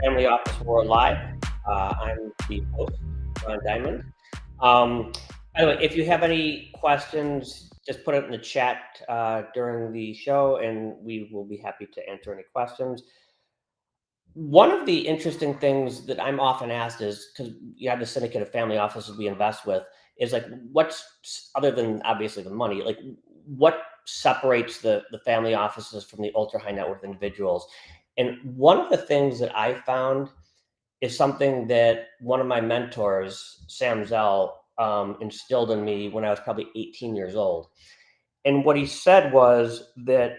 Family Office World Live. I'm the host, Ron Diamond. By the way, if you have any questions, just put it in the chat during the show, and we will be happy to answer any questions. One of the interesting things that I'm often asked is, because you have the syndicate of family offices we invest with, is like, what's, other than obviously the money, like what separates the family offices from the ultra high net worth individuals? And one of the things that I found is something that one of my mentors, Sam Zell, instilled in me when I was probably 18 years old. And what he said was that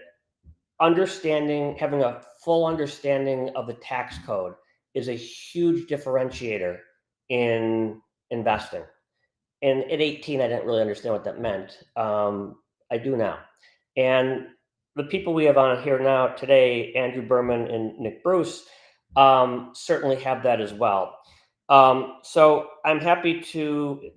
having a full understanding of the tax code is a huge differentiator in investing. And at 18, I didn't really understand what that meant. I do now. And the people we have on here now today, Andrew Berman and Nick Bruce, certainly have that as well. So I'm happy to,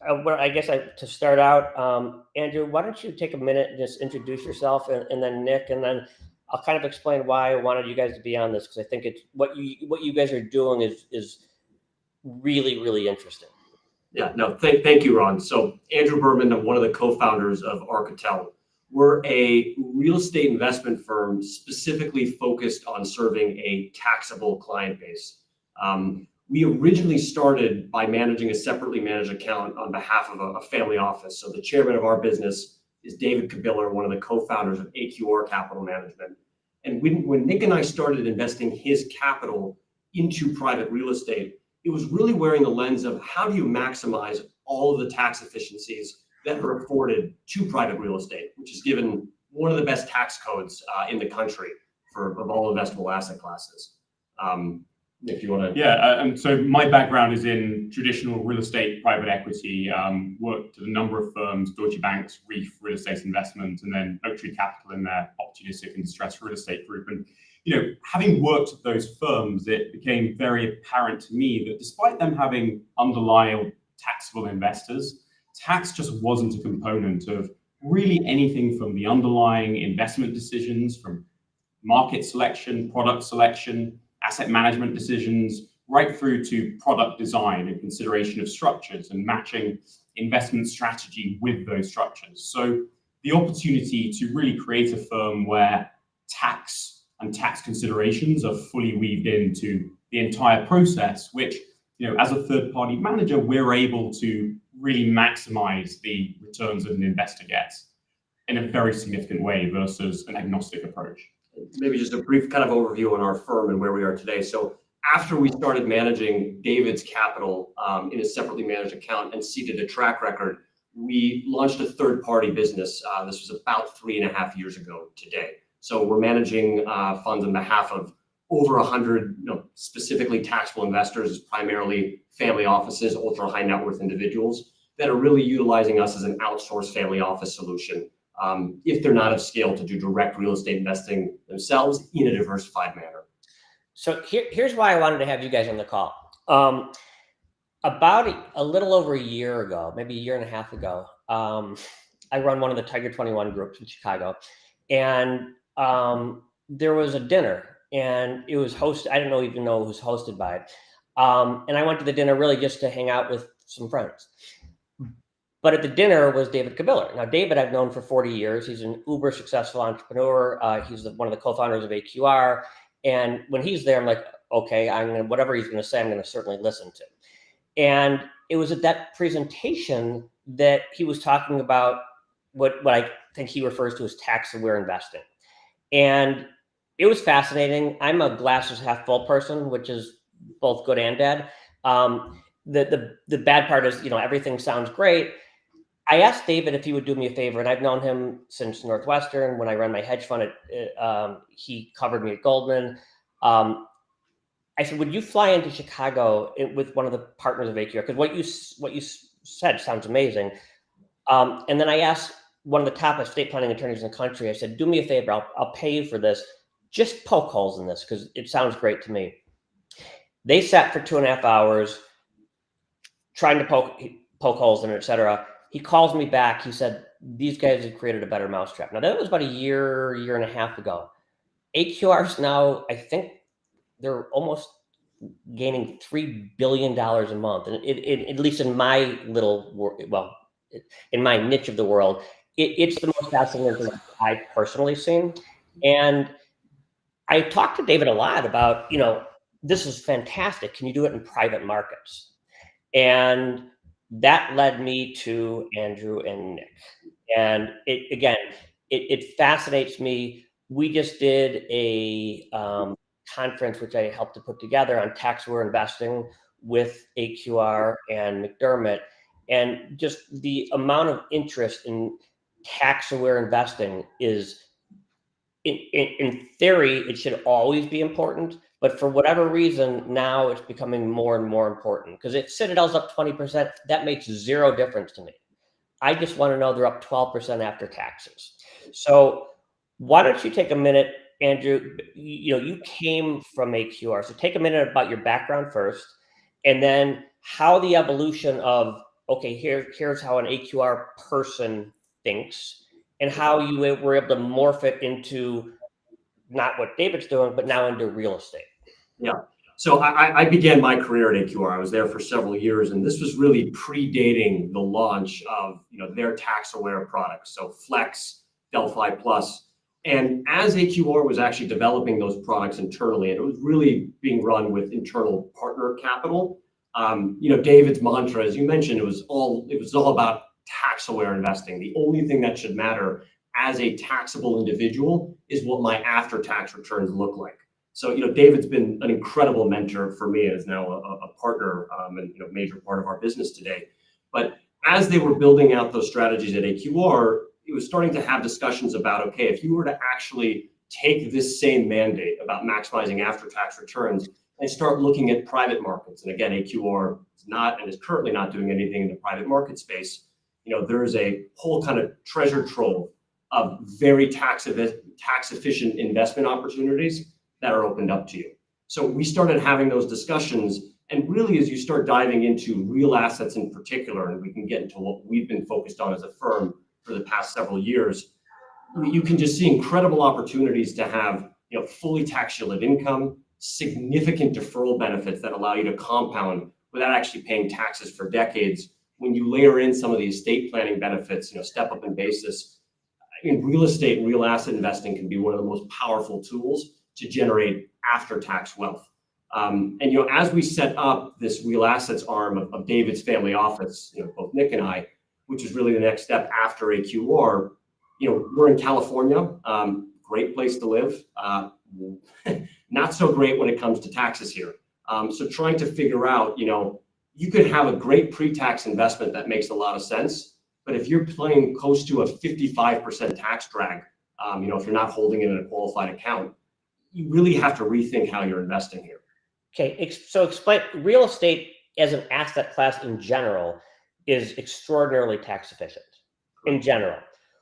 to start out, Andrew, why don't you take a minute and just introduce yourself, and then Nick, and then I'll kind of explain why I wanted you guys to be on this, because I think it's what you guys are doing is really, really interesting. Yeah, no, thank you, Ron. So Andrew Berman, I'm one of the co-founders of Arqitel. We're a real estate investment firm specifically focused on serving a taxable client base. We originally started by managing a separately managed account on behalf of a family office. So the chairman of our business is David Kabiller, one of the co-founders of AQR Capital Management. And when Nick and I started investing his capital into private real estate, it was really wearing the lens of how do you maximize all of the tax efficiencies that are afforded to private real estate, which is given one of the best tax codes in the country of all investable asset classes. If you want to. Yeah, and so my background is in traditional real estate, private equity, worked at a number of firms, Deutsche Bank's Reef Real Estate Investment, and then Oaktree Capital in their opportunistic and distressed real estate group. And having worked at those firms, it became very apparent to me that despite them having underlying taxable investors, tax just wasn't a component of really anything from the underlying investment decisions, from market selection, product selection, asset management decisions, right through to product design and consideration of structures and matching investment strategy with those structures. So the opportunity to really create a firm where tax and tax considerations are fully weaved into the entire process, which, as a third-party manager, we're able to really maximize the returns that an investor gets in a very significant way versus an agnostic approach. Maybe just a brief kind of overview on our firm and where we are today. So after we started managing David's capital in a separately managed account and seeded a track record, we launched a third-party business. This was about 3.5 years ago today. So we're managing funds on behalf of over 100 specifically taxable investors, primarily family offices, ultra high net worth individuals that are really utilizing us as an outsourced family office solution if they're not of scale to do direct real estate investing themselves in a diversified manner. So here's why I wanted to have you guys on the call. About a little over a year ago, maybe a year and a half ago, I run one of the Tiger 21 groups in Chicago, and there was a dinner, and it was hosted. I didn't even know who was hosted by it. And I went to the dinner really just to hang out with some friends. But at the dinner was David Kabiller. Now, David I've known for 40 years. He's an uber successful entrepreneur. He's one of the co-founders of AQR. And when he's there, I'm like, okay, whatever he's going to say, I'm going to certainly listen to. And it was at that presentation that he was talking about what I think he refers to as tax-aware investing. And it was fascinating. I'm a glasses half full person, which is both good and bad. The bad part is, everything sounds great. I asked David if he would do me a favor, and I've known him since Northwestern. When I ran my hedge fund, he covered me at Goldman. I said, would you fly into Chicago with one of the partners of AQR? Because what you said sounds amazing. And then I asked one of the top estate planning attorneys in the country, I said, do me a favor, I'll pay you for this. Just poke holes in this because it sounds great to me. They sat for 2.5 hours trying to poke holes in it, et cetera. He calls me back. He said, these guys have created a better mousetrap. Now, that was about a year and a half ago. AQR's now, I think they're almost gaining $3 billion a month. And at least in my little world, in my niche of the world, it's the most fascinating thing I've personally seen. And I talked to David a lot about, this is fantastic. Can you do it in private markets? And that led me to Andrew and Nick. And it fascinates me. We just did a conference, which I helped to put together on tax-aware investing with AQR and McDermott. And just the amount of interest in tax-aware investing is, in theory, it should always be important. But for whatever reason, now it's becoming more and more important. Because if Citadel's up 20%, that makes zero difference to me. I just want to know they're up 12% after taxes. So why don't you take a minute, Andrew? You came from AQR, so take a minute about your background first, and then how the evolution of, okay, here's how an AQR person thinks, and how you were able to morph it into not what David's doing, but now into real estate. Yeah. So I began my career at AQR. I was there for several years, and this was really predating the launch of their tax-aware products. So Flex, Delphi Plus. And as AQR was actually developing those products internally, and it was really being run with internal partner capital, David's mantra, as you mentioned, it was all about tax-aware investing. The only thing that should matter as a taxable individual is what my after-tax returns look like. So, David's been an incredible mentor for me and is now a partner and major part of our business today. But as they were building out those strategies at AQR, it was starting to have discussions about, okay, if you were to actually take this same mandate about maximizing after-tax returns and start looking at private markets, and again, AQR is not and is currently not doing anything in the private market space, there's a whole kind of treasure trove of very tax-efficient investment opportunities that are opened up to you. So we started having those discussions, and really as you start diving into real assets in particular, and we can get into what we've been focused on as a firm for the past several years, you can just see incredible opportunities to have fully tax shielded income, significant deferral benefits that allow you to compound without actually paying taxes for decades. When you layer in some of the estate planning benefits, step up in basis, in real estate and real asset investing can be one of the most powerful tools to generate after-tax wealth. And as we set up this real assets arm of David's family office, both Nick and I, which is really the next step after AQR, we're in California, great place to live, not so great when it comes to taxes here. So trying to figure out, you could have a great pre-tax investment that makes a lot of sense, but if you're playing close to a 55% tax drag, if you're not holding it in a qualified account, you really have to rethink how you're investing here. Okay, so explain, real estate as an asset class in general is extraordinarily tax efficient in general.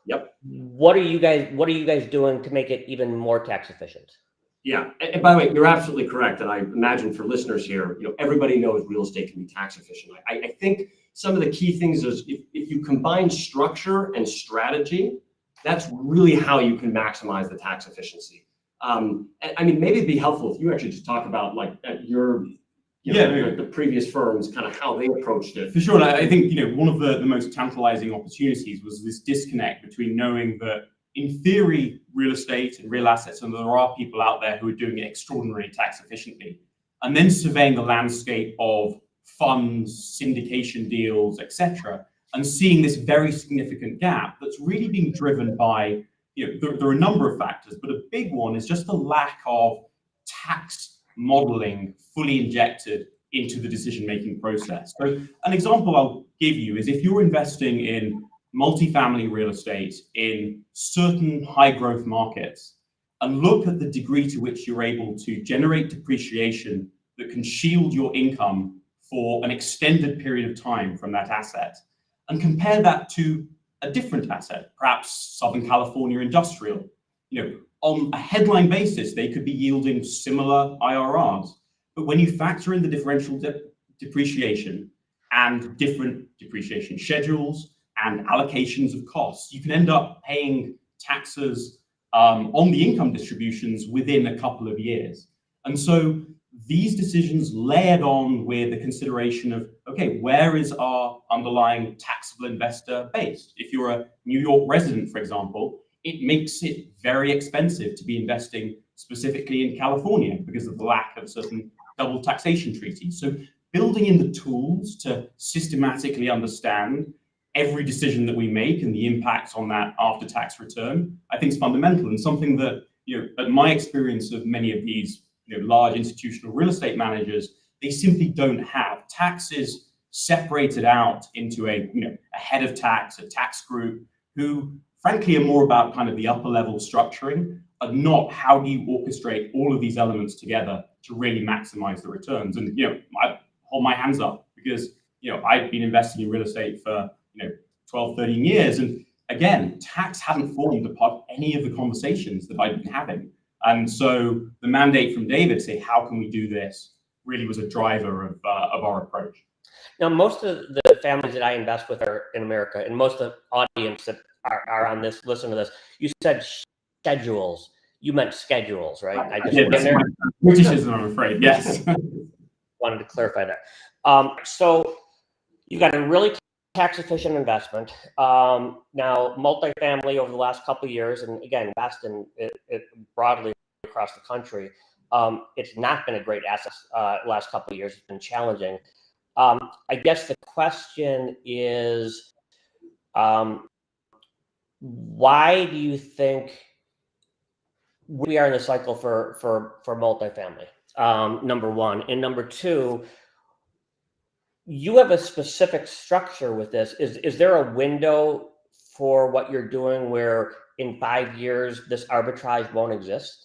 Yep. What are you guys doing to make it even more tax efficient? Yeah, and by the way, you're absolutely correct. And I imagine for listeners here, everybody knows real estate can be tax efficient. I think some of the key things is if you combine structure and strategy, that's really how you can maximize the tax efficiency. Maybe it'd be helpful if you actually just talk about your the previous firms, kind of how they approached it. For sure. I think, one of the most tantalizing opportunities was this disconnect between knowing that in theory, real estate and real assets, and there are people out there who are doing it extraordinarily tax efficiently, and then surveying the landscape of funds, syndication deals, etc., and seeing this very significant gap that's really being driven by, there are a number of factors, but a big one is just the lack of tax modeling fully injected into the decision-making process. So an example I'll give you is if you're investing in multifamily real estate in certain high-growth markets, and look at the degree to which you're able to generate depreciation that can shield your income for an extended period of time from that asset, and compare that to a different asset, perhaps Southern California industrial. On a headline basis, they could be yielding similar IRRs, but when you factor in the differential depreciation and different depreciation schedules and allocations of costs, you can end up paying taxes on the income distributions within a couple of years. And so these decisions layered on with the consideration of, okay, where is our underlying taxable investor based? If you're a New York resident, for example, it makes it very expensive to be investing specifically in California because of the lack of certain double taxation treaties. So building in the tools to systematically understand every decision that we make and the impacts on that after-tax return, I think is fundamental, and something that, at my experience of many of these large institutional real estate managers, they simply don't have. Tax is separated out into a head of tax, a tax group, who frankly are more about kind of the upper level structuring and not how do you orchestrate all of these elements together to really maximize the returns. And I hold my hands up because I've been investing in real estate for 12, 13 years, and again, tax hadn't formed a part of any of the conversations that I've been having. And so the mandate from David to say, how can we do this, really was a driver of our approach. Now, most of the families that I invest with are in America, and most of the audience that are on this, listen to this. You said schedules. You meant schedules, right? I just put in there. Britishism, I'm afraid. Yes. Wanted to clarify that. So you got a really tax efficient investment. Now, multifamily over the last couple of years, and again, invest in it broadly across the country. It's not been a great asset last couple of years. It's been challenging. I guess the question is, why do you think we are in the cycle for multifamily? Number one, and number two, you have a specific structure with this. Is there a window for what you're doing where in 5 years this arbitrage won't exist?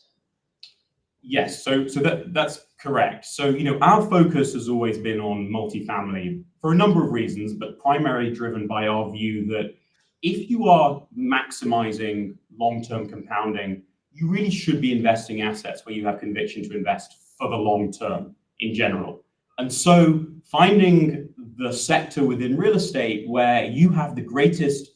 Yes, so that's correct. So our focus has always been on multifamily for a number of reasons, but primarily driven by our view that if you are maximizing long-term compounding, you really should be investing assets where you have conviction to invest for the long term in general. And so finding the sector within real estate where you have the greatest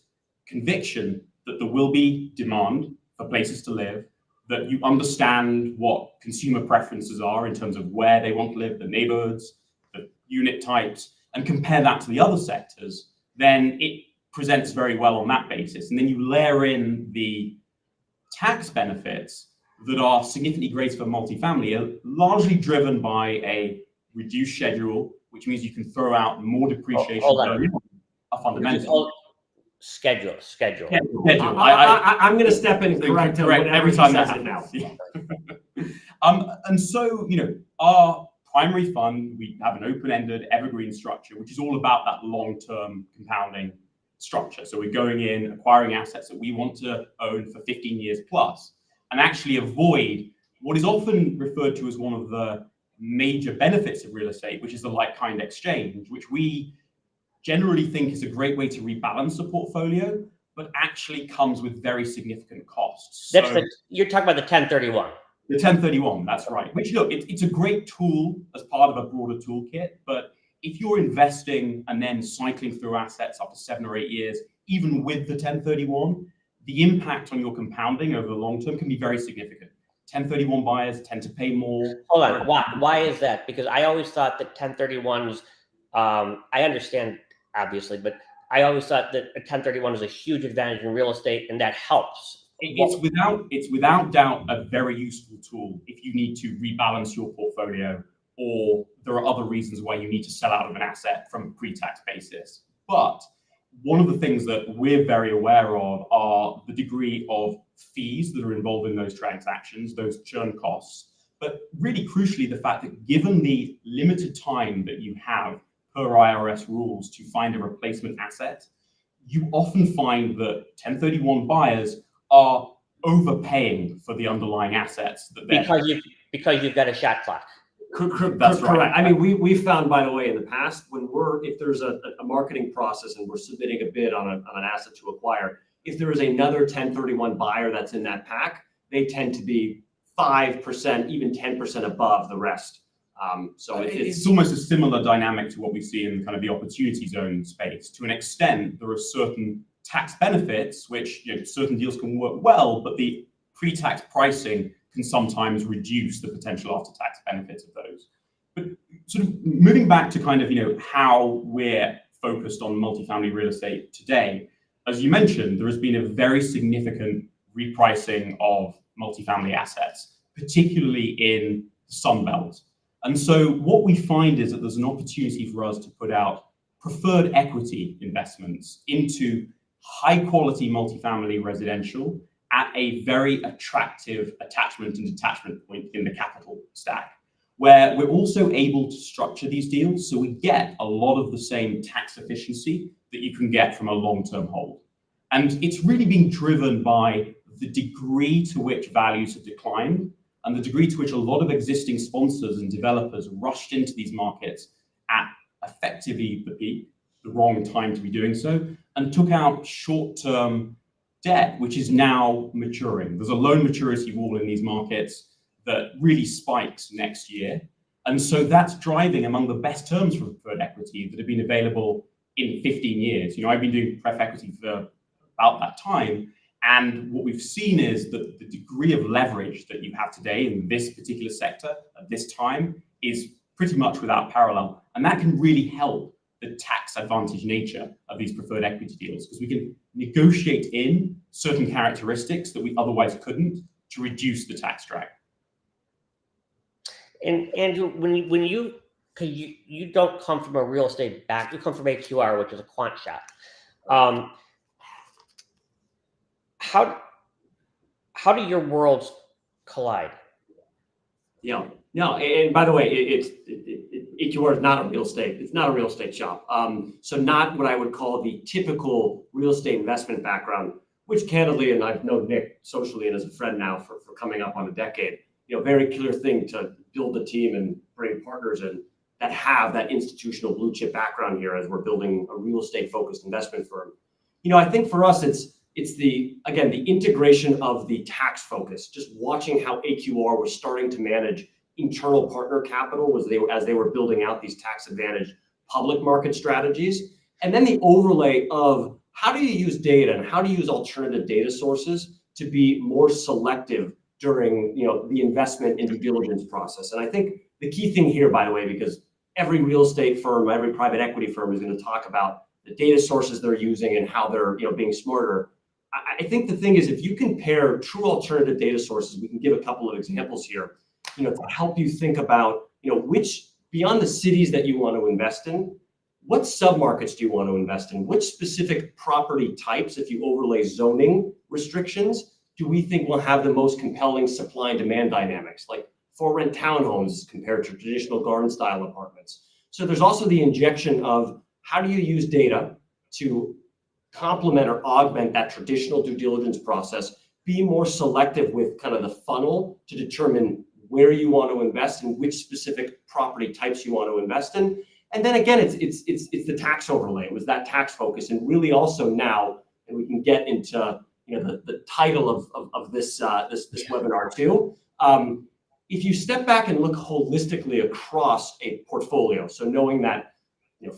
conviction that there will be demand for places to live, that you understand what consumer preferences are in terms of where they want to live, the neighborhoods, the unit types, and compare that to the other sectors, then it presents very well on that basis. And then you layer in the tax benefits that are significantly greater for multifamily, are largely driven by a reduced schedule, which means you can throw out more depreciation. A fundamental. Schedule. I'm going to step in and correct him every time that happens. Yeah. And so, our primary fund, we have an open-ended evergreen structure, which is all about that long-term compounding structure. So we're going in, acquiring assets that we want to own for 15 years plus, and actually avoid what is often referred to as one of the major benefits of real estate, which is the like-kind exchange, which we generally think is a great way to rebalance a portfolio, but actually comes with very significant costs. You're talking about the 1031. The 1031, that's right. Which, look, it's a great tool as part of a broader toolkit, but if you're investing and then cycling through assets after 7 or 8 years, even with the 1031, the impact on your compounding over the long term can be very significant. 1031 buyers tend to pay more. Hold on. Why is that? Because I always thought that 1031s, I understand obviously, but I always thought that a 1031 is a huge advantage in real estate, and that helps. It's without doubt a very useful tool if you need to rebalance your portfolio, or there are other reasons why you need to sell out of an asset from a pre-tax basis. But one of the things that we're very aware of are the degree of fees that are involved in those transactions, those churn costs, but really crucially, the fact that given the limited time that you have per IRS rules to find a replacement asset, you often find that 1031 buyers are overpaying for the underlying assets that because you've got a shot clock. That's correct. I mean, we found, by the way, in the past, if there's a marketing process and we're submitting a bid on an asset to acquire, if there is another 1031 buyer that's in that pack, they tend to be 5%, even 10% above the rest. So it's almost a similar dynamic to what we see in kind of the opportunity zone space. To an extent, there are certain tax benefits, which certain deals can work well, but the pre-tax pricing can sometimes reduce the potential after-tax benefits of those. But sort of moving back to kind of how we're focused on multifamily real estate today, as you mentioned, there has been a very significant repricing of multifamily assets, particularly in the Sun Belt. And so what we find is that there's an opportunity for us to put out preferred equity investments into high quality multifamily residential at a very attractive attachment and detachment point in the capital stack, where we're also able to structure these deals so we get a lot of the same tax efficiency that you can get from a long-term hold. And it's really being driven by the degree to which values have declined and the degree to which a lot of existing sponsors and developers rushed into these markets at effectively the peak, the wrong time to be doing so, and took out short-term debt, which is now maturing. There's a loan maturity wall in these markets that really spikes next year. And so that's driving among the best terms for preferred equity that have been available in 15 years. I've been doing pref equity for about that time. And what we've seen is that the degree of leverage that you have today in this particular sector at this time is pretty much without parallel. And that can really help the tax advantage nature of these preferred equity deals, because we can negotiate in certain characteristics that we otherwise couldn't to reduce the tax drag. And Andrew, when you don't come from a real estate back, you come from AQR, which is a quant shop. How do your worlds collide? Yeah, no, and by the way, AQR is not a real estate. It's not a real estate shop. So not what I would call the typical real estate investment background, which candidly, and I've known Nick socially and as a friend now for coming up on a decade, very clear thing to build a team and bring partners in that have that institutional blue chip background here as we're building a real estate focused investment firm. I think for us, it's the integration of the tax focus, just watching how AQR was starting to manage internal partner capital as they were building out these tax advantage public market strategies. And then the overlay of how do you use data and how do you use alternative data sources to be more selective during the investment and due diligence process. And I think the key thing here, by the way, because every real estate firm, every private equity firm is going to talk about the data sources they're using and how they're being smarter. I think the thing is, if you compare true alternative data sources, we can give a couple of examples here, to help you think about, which beyond the cities that you want to invest in, what submarkets do you want to invest in? Which specific property types, if you overlay zoning restrictions, do we think will have the most compelling supply and demand dynamics, like for rent townhomes compared to traditional garden style apartments? So there's also the injection of how do you use data to complement or augment that traditional due diligence process, be more selective with kind of the funnel to determine where you want to invest and which specific property types you want to invest in. And then again, it's the tax overlay. It was that tax focus, and really also now, and we can get into the title of this webinar too. If you step back and look holistically across a portfolio, so knowing that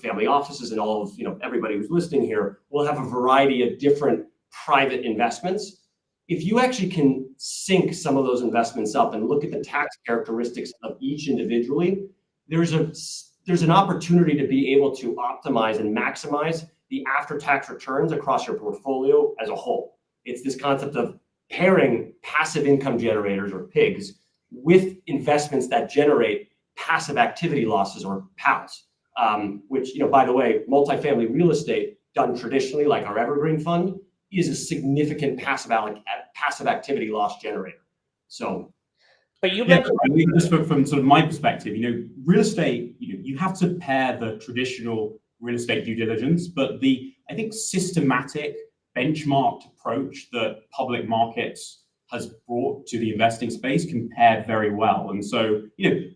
family offices and all of everybody who's listening here will have a variety of different private investments. if you actually can sync some of those investments up and look at the tax characteristics of each individually, there's an opportunity to be able to optimize and maximize the after-tax returns across your portfolio as a whole. It's this concept of pairing passive income generators, or PIGs, with investments that generate passive activity losses, or PALs, which, by the way, multifamily real estate done traditionally, like our Evergreen Fund, is a significant passive activity loss generator. So, but you mentioned, I mean, just from sort of my perspective, real estate, you have to pair the traditional real estate due diligence, but I think systematic benchmarked approach that public markets has brought to the investing space compared very well. And so,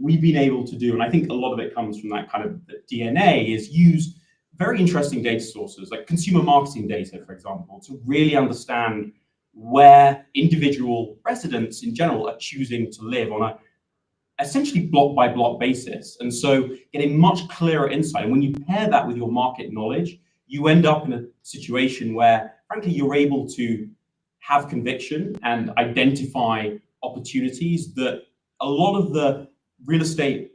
we've been able to do, and I think a lot of it comes from that kind of DNA, is use very interesting data sources like consumer marketing data, for example, to really understand where individual residents in general are choosing to live on a essentially block by block basis. And so getting much clearer insight. And when you pair that with your market knowledge, you end up in a situation where, frankly, you're able to have conviction and identify opportunities that a lot of the real estate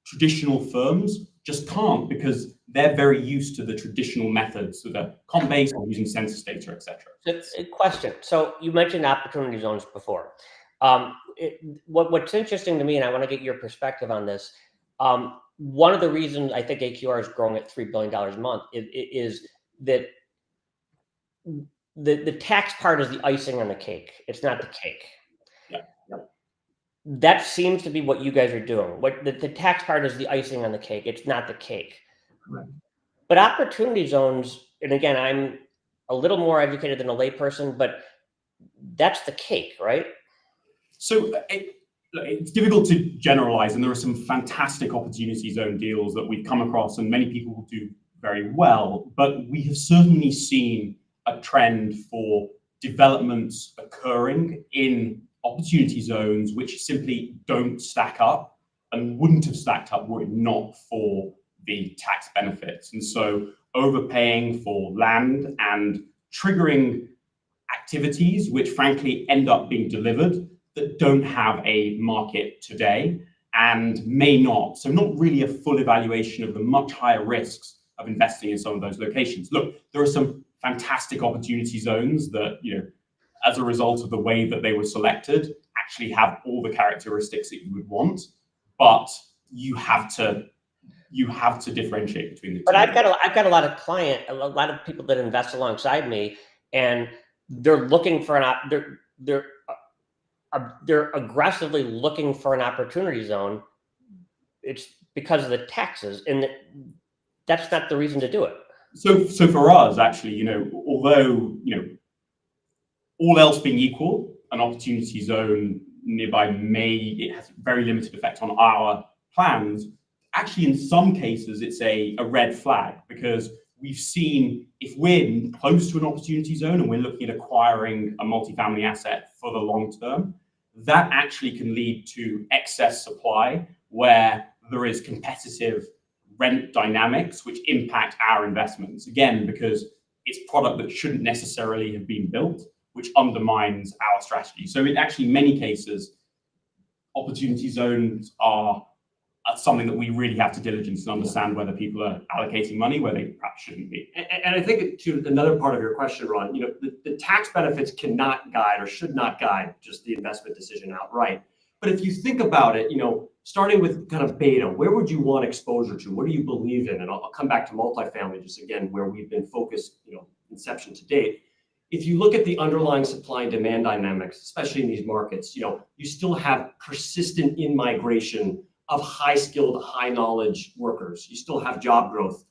traditional firms just can't, because they're very used to the traditional methods, so the comp base or using census data, et cetera. a question. So you mentioned opportunity zones before. What's interesting to me, and I want to get your perspective on this, one of the reasons I think AQR is growing at $3 billion a month is that the tax part is the icing on the cake. It's not the cake. Yeah. That seems to be what you guys are doing. What the tax part is the icing on the cake. It's not the cake. Correct. But opportunity zones, and again, I'm a little more educated than a layperson, but that's the cake, right? So it's difficult to generalize, and there are some fantastic opportunity zone deals that we've come across, and many people will do very well. But we have certainly seen a trend for developments occurring in opportunity zones which simply don't stack up and wouldn't have stacked up were it not for the tax benefits. And so overpaying for land and triggering activities which frankly end up being delivered that don't have a market today and may not. So not really a full evaluation of the much higher risks of investing in some of those locations. Look, there are some fantastic opportunity zones that, as a result of the way that they were selected, actually have all the characteristics that you would want, but you have to differentiate between the two. But I've got a lot of people that invest alongside me, and they're looking for they're aggressively looking for an opportunity zone. It's because of the taxes, and that's not the reason to do it. So for us, actually, although all else being equal, an opportunity zone nearby it has very limited effect on our plans. Actually, in some cases, it's a red flag, because we've seen if we're close to an opportunity zone and we're looking at acquiring a multifamily asset for the long term, that actually can lead to excess supply where there is competitive rent dynamics which impact our investments. Again, because it's product that shouldn't necessarily have been built, which undermines our strategy. So in actually many cases, opportunity zones are something that we really have to diligence and understand whether people are allocating money where they perhaps shouldn't be. And I think to another part of your question, Ron, the tax benefits cannot guide or should not guide just the investment decision outright. But if you think about it, starting with kind of beta, where would you want exposure to? What do you believe in? And I'll come back to multifamily just again, where we've been focused, inception to date. If you look at the underlying supply and demand dynamics, especially in these markets, you still have persistent in-migration of high-skilled, high-knowledge workers. You still have job growth,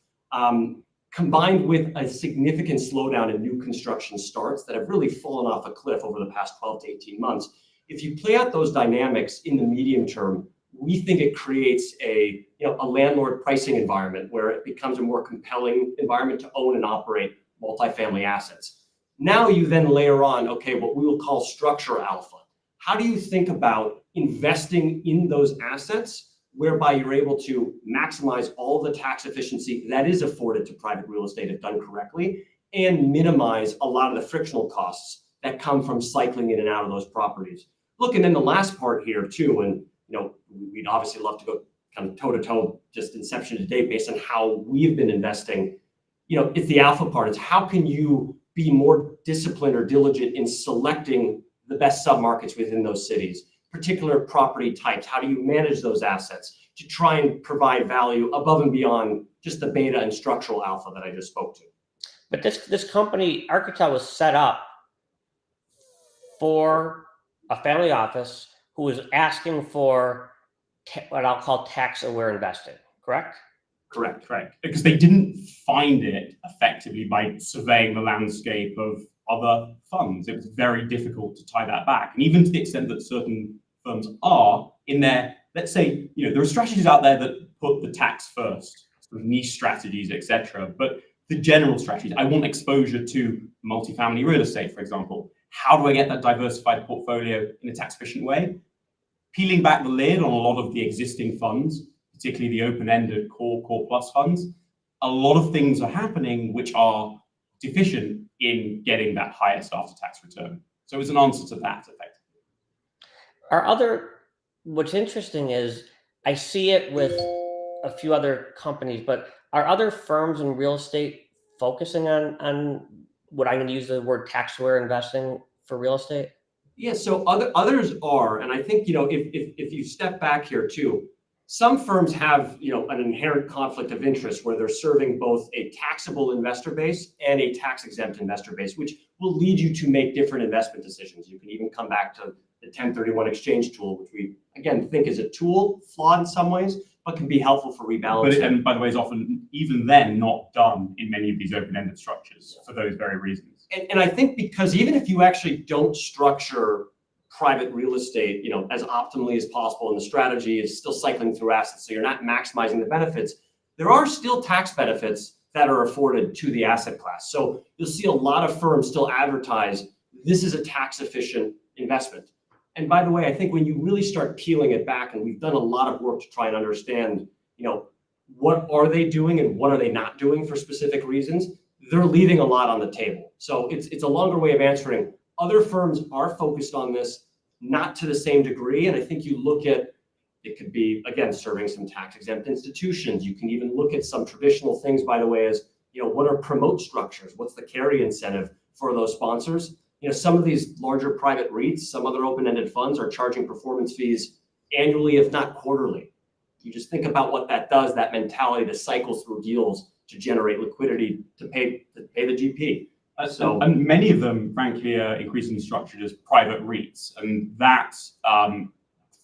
combined with a significant slowdown in new construction starts that have really fallen off a cliff over the past 12 to 18 months. If you play out those dynamics in the medium term, we think it creates a landlord pricing environment where it becomes a more compelling environment to own and operate multifamily assets. Now you then layer on, what we will call structure alpha. How do you think about investing in those assets whereby you're able to maximize all the tax efficiency that is afforded to private real estate if done correctly, and minimize a lot of the frictional costs that come from cycling in and out of those properties. Look, and then the last part here too, and we'd obviously love to go kind of toe to toe, just inception to date, based on how we've been investing. It's the alpha part. It's how can you be more disciplined or diligent in selecting the best submarkets within those cities, particular property types. How do you manage those assets to try and provide value above and beyond just the beta and structural alpha that I just spoke to? But this company, Arqitel, was set up for a family office who was asking for what I'll call tax-aware investing, correct? Correct. Because they didn't find it effectively by surveying the landscape of other funds. It was very difficult to tie that back. And even to the extent that certain firms are in there, let's say, there are strategies out there that put the tax first, sort of niche strategies, etc. But the general strategies, I want exposure to multifamily real estate, for example. How do I get that diversified portfolio in a tax efficient way? Peeling back the lid on a lot of the existing funds, particularly the open-ended core plus funds, a lot of things are happening which are deficient in getting that highest after-tax return. So it's an answer to that, effectively. What's interesting is I see it with a few other companies, but are other firms in real estate focusing on what I'm going to use the word tax-aware investing for real estate? Yeah, so others are, and I think if you step back here too, some firms have an inherent conflict of interest where they're serving both a taxable investor base and a tax-exempt investor base, which will lead you to make different investment decisions. You can even come back to the 1031 exchange tool, which we again think is a tool, flawed in some ways, but can be helpful for rebalancing. And by the way, is often even then not done in many of these open-ended structures for those very reasons. And I think because even if you actually don't structure private real estate, as optimally as possible, and the strategy is still cycling through assets, so you're not maximizing the benefits, there are still tax benefits that are afforded to the asset class. So you'll see a lot of firms still advertise this is a tax efficient investment. And by the way, I think when you really start peeling it back, and we've done a lot of work to try and understand, what are they doing and what are they not doing for specific reasons, they're leaving a lot on the table. So it's a longer way of answering. Other firms are focused on this, not to the same degree. And I think you look at, it could be, again, serving some tax-exempt institutions. You can even look at some traditional things, by the way, as, what are promote structures? What's the carry incentive for those sponsors? Some of these larger private REITs, some other open-ended funds are charging performance fees annually, if not quarterly. You just think about what that does, that mentality to cycle through deals to generate liquidity to pay the GP. And many of them, frankly, are increasingly structured as private REITs, and that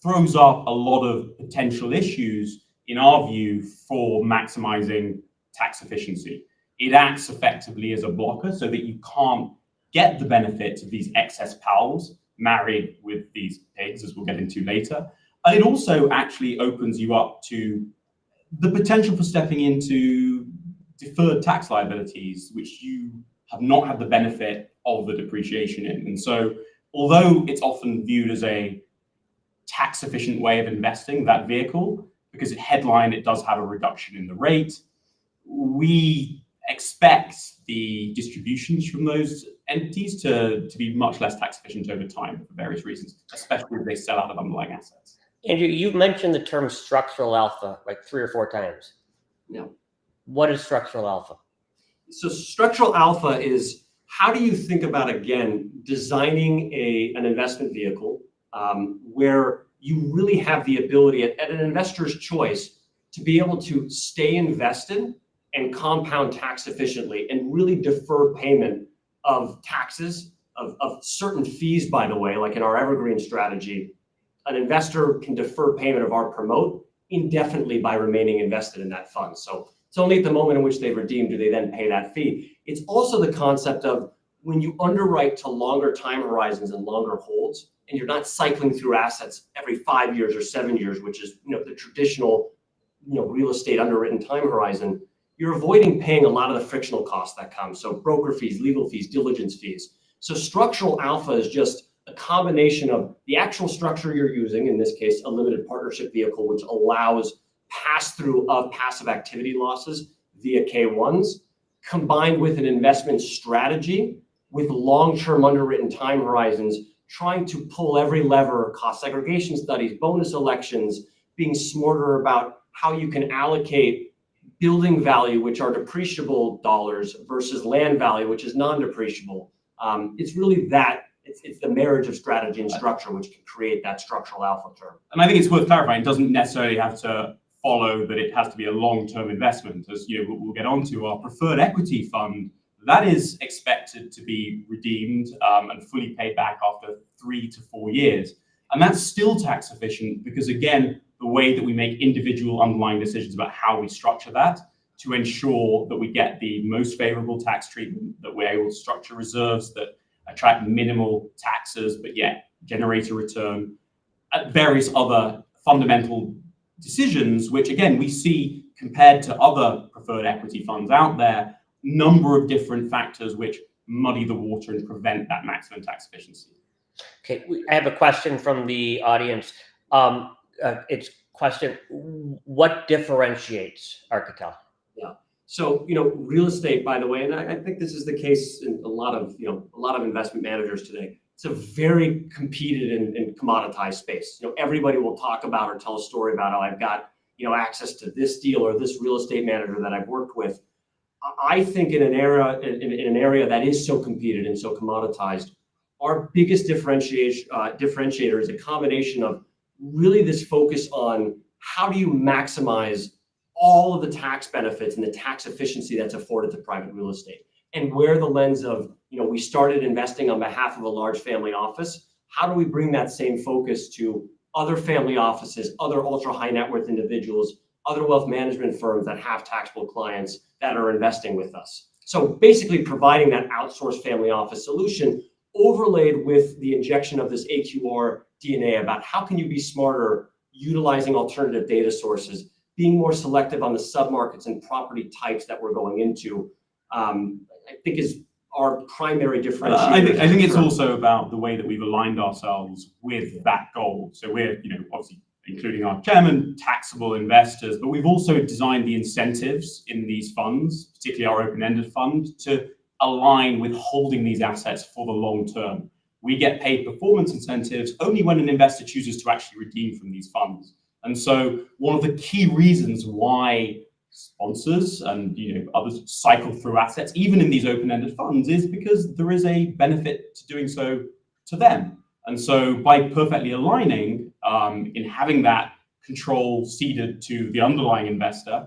throws up a lot of potential issues, in our view, for maximizing tax efficiency. It acts effectively as a blocker so that you can't get the benefits of these excess PALs married with these pigs, as we'll get into later. And it also actually opens you up to the potential for stepping into deferred tax liabilities, which you have not had the benefit of the depreciation in. And so, although it's often viewed as a tax efficient way of investing, that vehicle, because it does have a reduction in the rate, we expect the distributions from those entities to be much less tax efficient over time for various reasons, especially if they sell out of underlying assets. Andrew, you've mentioned the term structural alpha like 3 or 4 times. Yeah. What is structural alpha? So structural alpha is, how do you think about, again, designing an investment vehicle where you really have the ability at an investor's choice to be able to stay invested and compound tax efficiently and really defer payment of taxes, of certain fees, by the way, like in our evergreen strategy, an investor can defer payment of our promote indefinitely by remaining invested in that fund. So it's only at the moment in which they redeem do they then pay that fee. It's also the concept of when you underwrite to longer time horizons and longer holds, and you're not cycling through assets every 5 years or 7 years, which is the traditional real estate underwritten time horizon, you're avoiding paying a lot of the frictional costs that come. So broker fees, legal fees, diligence fees. So structural alpha is just a combination of the actual structure you're using, in this case, a limited partnership vehicle, which allows pass-through of passive activity losses via K1s, combined with an investment strategy with long-term underwritten time horizons, trying to pull every lever, cost segregation studies, bonus elections, being smarter about how you can allocate building value, which are depreciable dollars, versus land value, which is non-depreciable. It's really that. It's the marriage of strategy and structure which can create that structural alpha term. And I think it's worth clarifying, it doesn't necessarily have to follow that it has to be a long-term investment. As we'll get onto our preferred equity fund, that is expected to be redeemed and fully paid back after 3 to 4 years. And that's still tax efficient because, again, the way that we make individual underlying decisions about how we structure that to ensure that we get the most favorable tax treatment, that we're able to structure reserves that attract minimal taxes, but yet generate a return, various other fundamental decisions, which again, we see compared to other preferred equity funds out there, number of different factors which muddy the water and prevent that maximum tax efficiency. Okay, I have a question from the audience. It's question, what differentiates Arqitel? Yeah. So, real estate, by the way, and I think this is the case in a lot of investment managers today. It's a very competed and commoditized space. Everybody will talk about or tell a story about how I've got, access to this deal or this real estate manager that I've worked with. I think in an area that is so competed and so commoditized, our biggest differentiator is a combination of really this focus on how do you maximize all of the tax benefits and the tax efficiency that's afforded to private real estate, and where the lens of, we started investing on behalf of a large family office. How do we bring that same focus to other family offices, other ultra high net worth individuals, other wealth management firms that have taxable clients that are investing with us? So basically providing that outsourced family office solution overlaid with the injection of this AQR DNA about how can you be smarter utilizing alternative data sources, being more selective on the submarkets and property types that we're going into, I think is our primary differentiator. I think it's also about the way that we've aligned ourselves with that goal. So we're, obviously including our chairman, taxable investors, but we've also designed the incentives in these funds, particularly our open-ended fund, to align with holding these assets for the long term. We get paid performance incentives only when an investor chooses to actually redeem from these funds. And so one of the key reasons why sponsors and others cycle through assets, even in these open-ended funds, is because there is a benefit to doing so to them. And so by perfectly aligning in having that control ceded to the underlying investor,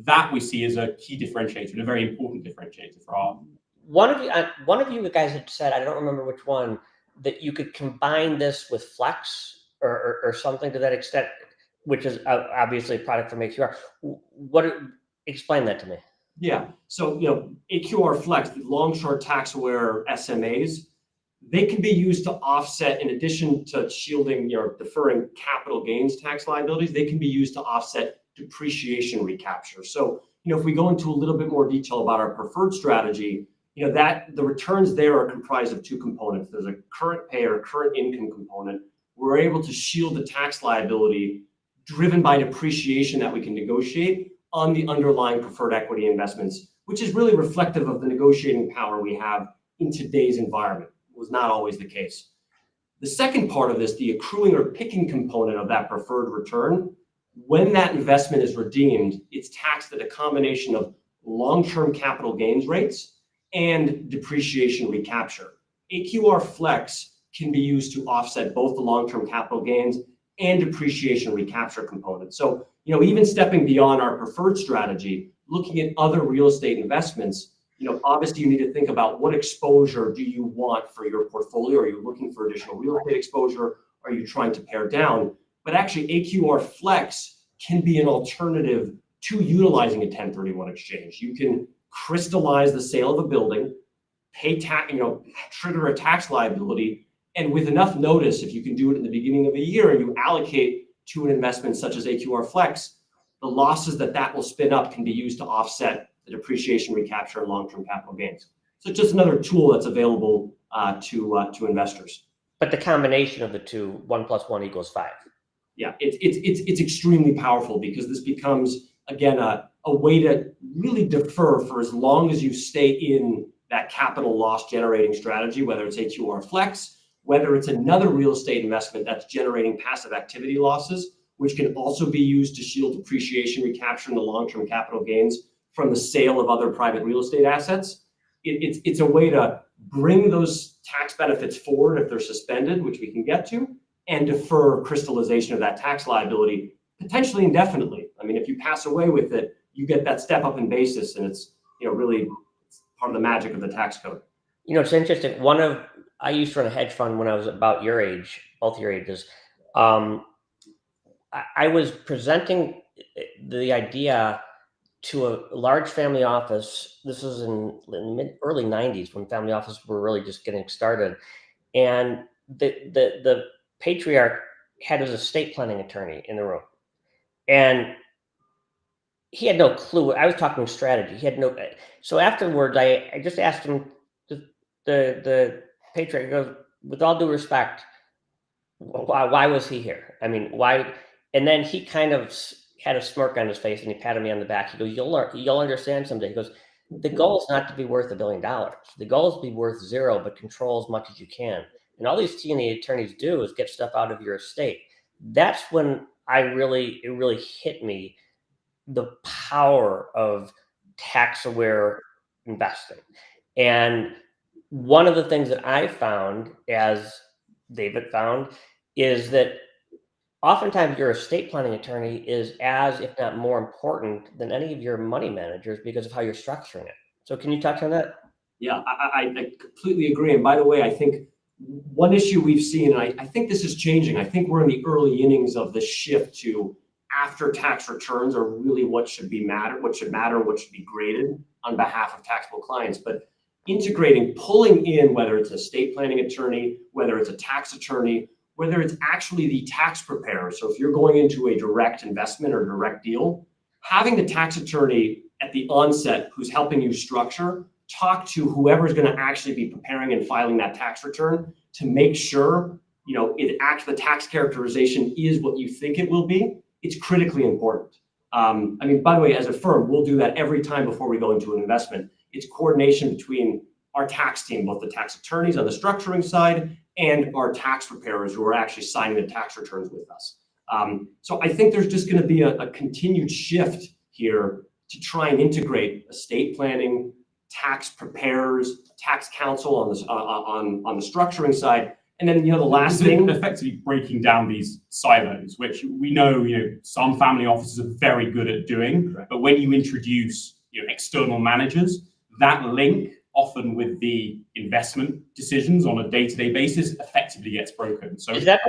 that we see as a key differentiator and a very important differentiator for our. One of you guys had said, I don't remember which one, that you could combine this with Flex or something to that extent, which is obviously a product from AQR. Explain that to me. Yeah. So, AQR Flex, the long-short tax-aware SMAs, they can be used to offset, in addition to shielding deferring capital gains tax liabilities, they can be used to offset depreciation recapture. So, if we go into a little bit more detail about our preferred strategy, that the returns there are comprised of two components. There's a current pay or current income component. We're able to shield the tax liability driven by depreciation that we can negotiate on the underlying preferred equity investments, which is really reflective of the negotiating power we have in today's environment. It was not always the case. The second part of this, the accruing or picking component of that preferred return, when that investment is redeemed, it's taxed at a combination of long-term capital gains rates and depreciation recapture. AQR Flex can be used to offset both the long-term capital gains and depreciation recapture components. So, even stepping beyond our preferred strategy, looking at other real estate investments, obviously you need to think about what exposure do you want for your portfolio? Are you looking for additional real estate exposure? Are you trying to pare down? But actually AQR Flex can be an alternative to utilizing a 1031 exchange. You can crystallize the sale of a building, pay tax, trigger a tax liability, and with enough notice, if you can do it in the beginning of a year and you allocate to an investment such as AQR Flex, the losses that will spin up can be used to offset the depreciation recapture and long-term capital gains. So just another tool that's available to investors. But the combination of the two, 1 + 1 = 5. Yeah, it's extremely powerful because this becomes, again, a way to really defer for as long as you stay in that capital loss generating strategy, whether it's AQR Flex, whether it's another real estate investment that's generating passive activity losses, which can also be used to shield depreciation, recapturing the long-term capital gains from the sale of other private real estate assets. It's a way to bring those tax benefits forward if they're suspended, which we can get to, and defer crystallization of that tax liability potentially indefinitely. I mean, if you pass away with it, you get that step up in basis, and it's really part of the magic of the tax code. It's interesting. I used to run a hedge fund when I was about your age, both your ages. I was presenting the idea to a large family office. This was in the early 90s when family offices were really just getting started. And the patriarch had his estate planning attorney in the room. And he had no clue. I was talking strategy. He had no. So afterwards, I just asked him, the patriarch goes, with all due respect, why was he here? I mean, why? And then he kind of had a smirk on his face and he patted me on the back. He goes, you'll understand someday. He goes, the goal is not to be worth $1 billion. The goal is to be worth zero, but control as much as you can. And all these T&E attorneys do is get stuff out of your estate. That's when it really hit me, the power of tax-aware investing. And one of the things that I found, as David found, is that oftentimes your estate planning attorney is as, if not more important than any of your money managers because of how you're structuring it. So can you touch on that? Yeah, I completely agree. And by the way, I think one issue we've seen, and I think this is changing. I think we're in the early innings of the shift to after-tax returns are really what should matter, what should be graded on behalf of taxable clients. But integrating, pulling in, whether it's a estate planning attorney, whether it's a tax attorney, whether it's actually the tax preparer. So if you're going into a direct investment or direct deal, having the tax attorney at the onset who's helping you structure, talk to whoever's going to actually be preparing and filing that tax return to make sure the tax characterization is what you think it will be. It's critically important. I mean, by the way, as a firm, we'll do that every time before we go into an investment. It's coordination between our tax team, both the tax attorneys on the structuring side and our tax preparers who are actually signing the tax returns with us. So I think there's just going to be a continued shift here to try and integrate estate planning, tax preparers, tax counsel on the structuring side. And then, the last thing, effectively breaking down these silos, which we know, some family offices are very good at doing. Correct. But when you introduce, external managers, that link often with the investment decisions on a day-to-day basis effectively gets broken. So is that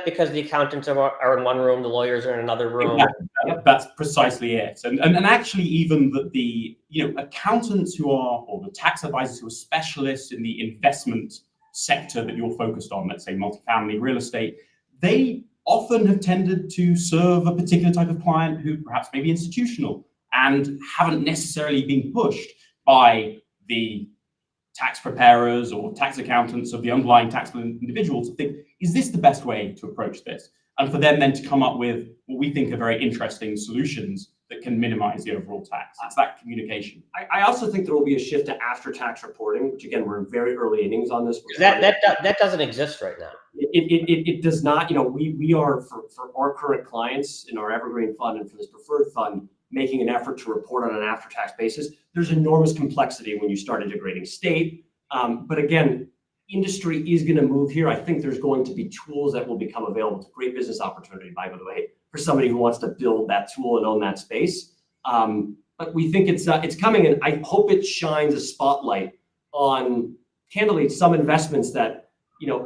because the accountants are in one room, the lawyers are in another room? Yeah, that's precisely it. And actually even that the accountants or the tax advisors who are specialists in the investment sector that you're focused on, let's say multifamily real estate, they often have tended to serve a particular type of client who perhaps may be institutional and haven't necessarily been pushed by the tax preparers or tax accountants of the underlying taxable individuals to think, is this the best way to approach this? And for them then to come up with what we think are very interesting solutions that can minimize the overall tax. It's that communication. I also think there will be a shift to after-tax reporting, which again, we're in very early innings on this. That doesn't exist right now. It does not. We are, for our current clients in our Evergreen Fund and for this preferred fund, making an effort to report on an after-tax basis. There's enormous complexity when you start integrating state. But again, industry is going to move here. I think there's going to be tools that will become available. It's a great business opportunity, by the way, for somebody who wants to build that tool and own that space. But we think it's coming, and I hope it shines a spotlight on, candidly, some investments that,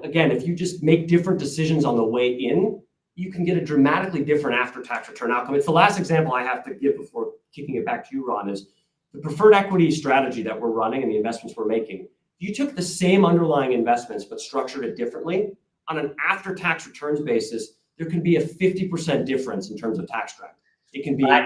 again, if you just make different decisions on the way in, you can get a dramatically different after-tax return outcome. It's the last example I have to give before kicking it back to you, Ron, is the preferred equity strategy that we're running and the investments we're making. If you took the same underlying investments but structured it differently, on an after-tax returns basis, there can be a 50% difference in terms of tax drag. It can be 50.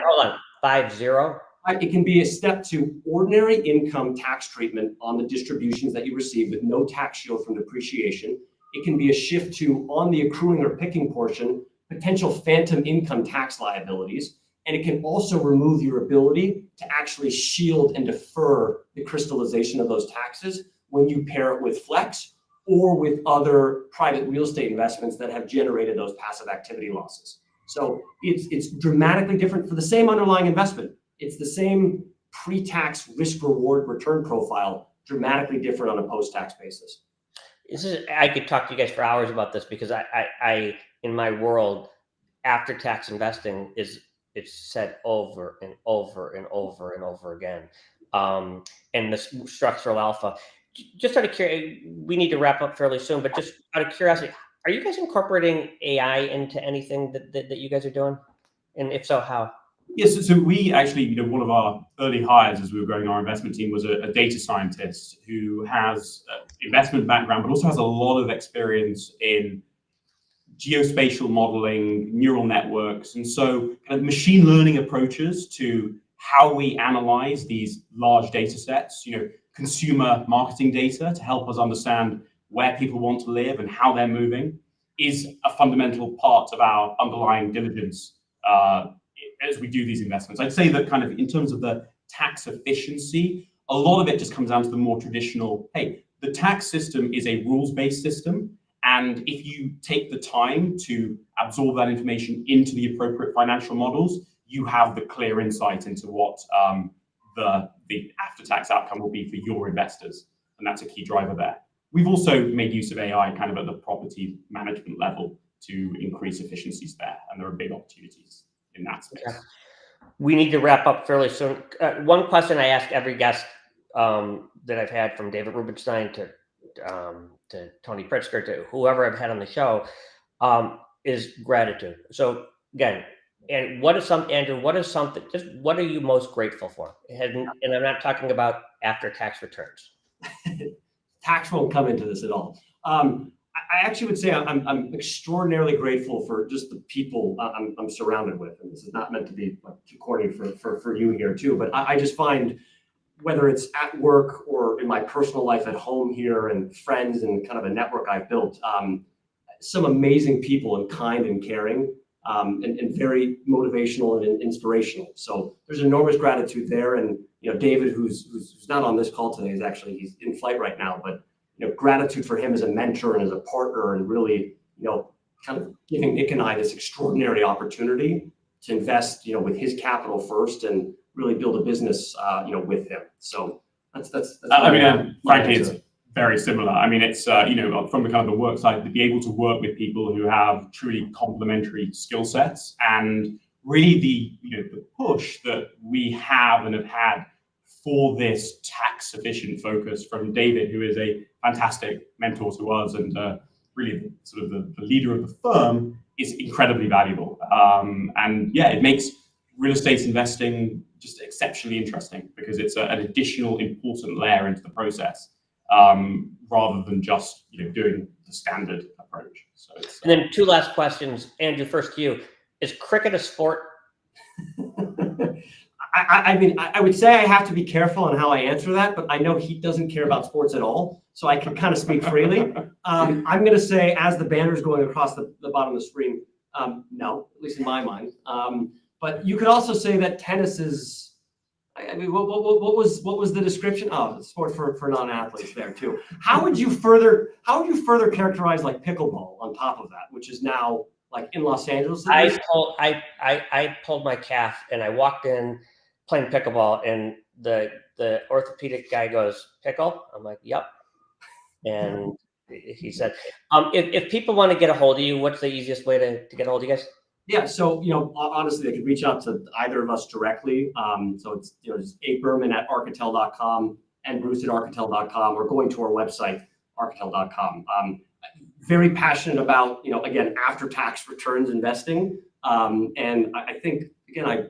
It can be a step to ordinary income tax treatment on the distributions that you receive with no tax shield from depreciation. It can be a shift to, on the accruing or picking portion, potential phantom income tax liabilities. And it can also remove your ability to actually shield and defer the crystallization of those taxes when you pair it with Flex or with other private real estate investments that have generated those passive activity losses. So it's dramatically different for the same underlying investment. It's the same pre-tax risk-reward return profile, dramatically different on a post-tax basis. I could talk to you guys for hours about this because I in my world, after-tax investing it's said over and over and over and over again. And the structural alpha. Just out of curiosity, we need to wrap up fairly soon, but just out of curiosity, are you guys incorporating AI into anything that you guys are doing? And if so, how? Yes, so we actually, one of our early hires as we were growing our investment team was a data scientist who has investment background, but also has a lot of experience in geospatial modeling, neural networks, and so kind of machine learning approaches to how we analyze these large data sets, consumer marketing data to help us understand where people want to live and how they're moving is a fundamental part of our underlying diligence as we do these investments. I'd say that kind of in terms of the tax efficiency, a lot of it just comes down to the more traditional, hey, the tax system is a rules-based system. And if you take the time to absorb that information into the appropriate financial models, you have the clear insight into what the after-tax outcome will be for your investors. And that's a key driver there. We've also made use of AI kind of at the property management level to increase efficiencies there. And there are big opportunities in that space. Okay. We need to wrap up fairly soon. One question I ask every guest that I've had, from David Rubenstein to Tony Pritzker to whoever I've had on the show, is gratitude. So again, and Andrew, what is something, just what are you most grateful for? And I'm not talking about after tax returns. Tax won't come into this at all. I actually would say I'm extraordinarily grateful for just the people I'm surrounded with. And this is not meant to be too corny for you here too, but I just find, whether it's at work or in my personal life at home here and friends and kind of a network I've built, some amazing people and kind and caring, and very motivational and inspirational. So there's enormous gratitude there. And, David, who's not on this call today, he's in flight right now, but, gratitude for him as a mentor and as a partner, and really, kind of giving Nick and I this extraordinary opportunity to invest, with his capital first and really build a business, with him. So that's frankly, it's very similar. I mean, it's, from the kind of the work side, to be able to work with people who have truly complementary skill sets, and really the push that we have and have had for this tax efficient focus from David, who is a fantastic mentor to us and really sort of the leader of the firm, is incredibly valuable. And yeah, it makes real estate investing just exceptionally interesting because it's an additional important layer into the process, rather than just doing the standard approach. So it's, and then two last questions, Andrew. First to you: is cricket a sport? I mean, I would say I have to be careful on how I answer that, but I know he doesn't care about sports at all, so I can kind of speak freely. I'm going to say, as the banner's going across the bottom of the screen, no, at least in my mind. But you could also say that tennis is, I mean, what was the description? Oh, it's sport for non-athletes there too. How would you further characterize like pickleball on top of that, which is now like in Los Angeles? I pulled my calf and I walked in playing pickleball, and the orthopedic guy goes, "Pickle?" I'm like, "Yep." And he said, if people want to get a hold of you, what's the easiest way to get a hold of you guys? Yeah, so honestly, they could reach out to either of us directly. So it's just Berman at Arqitel.com and Bruce at Arqitel.com, or going to our website, Arqitel.com. Very passionate about again, after tax returns investing, and I think again,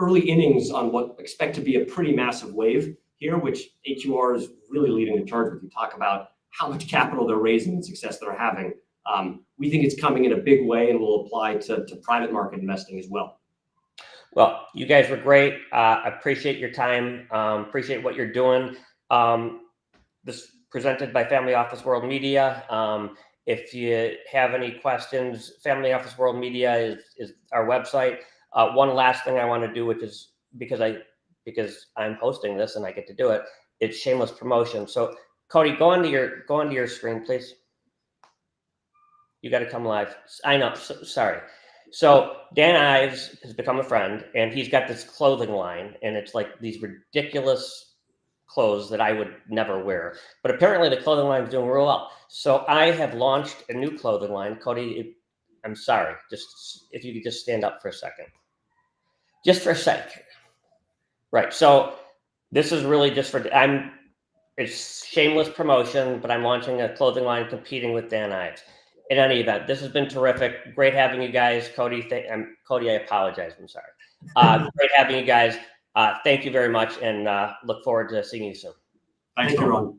early innings on what expect to be a pretty massive wave here, which AQR is really leading the charge with. You talk about how much capital they're raising and success they're having. We think it's coming in a big way and will apply to private market investing as well. Well, you guys were great. Appreciate your time. Appreciate what you're doing. This presented by Family Office World Media. If you have any questions, Family Office World Media is our website. One last thing I want to do, which is because I'm hosting this and I get to do it, it's shameless promotion. So Cody, go onto your screen, please. You got to come live. I know. Sorry. So Dan Ives has become a friend, and he's got this clothing line, and it's like these ridiculous clothes that I would never wear. But apparently, the clothing line is doing real well. So I have launched a new clothing line. Cody, I'm sorry. Just if you could just stand up for a second, just for a sec. Right. So this is really just for It's shameless promotion, but I'm launching a clothing line competing with Dan Ives. In any event, this has been terrific. Great having you guys. Cody, Cody, I apologize. I'm sorry. Great having you guys. Thank you very much, and look forward to seeing you soon. Thank you, Ron.